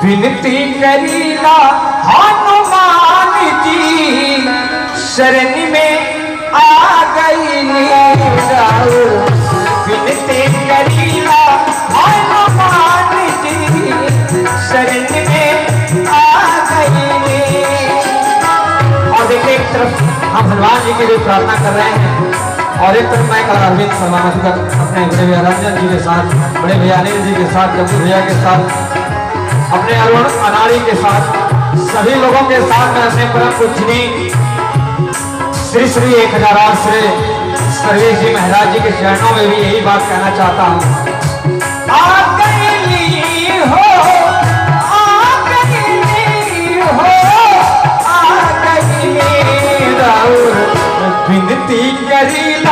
विनती करीला हनुमान जी शरण में आ गई विनती करीला हनुमान जी शरण में आ गई। और देखिए एक तरफ हम हनुमान जी के लिए प्रार्थना कर रहे हैं और एक तरफ मैं कल अरविंद शर्मा मधुकर अपने बड़े भैया रंजन जी के साथ, बड़े भैया अनिल जी के साथ, जम्मू भैया के साथ, अपने अरुण अनाड़ी के साथ, सभी लोगों के साथ मैं अपने परम पूजनी श्री श्री 1008 श्री सर्वेश जी महाराज जी के चरणों में भी यही बात कहना चाहता हूँ। विनती करीला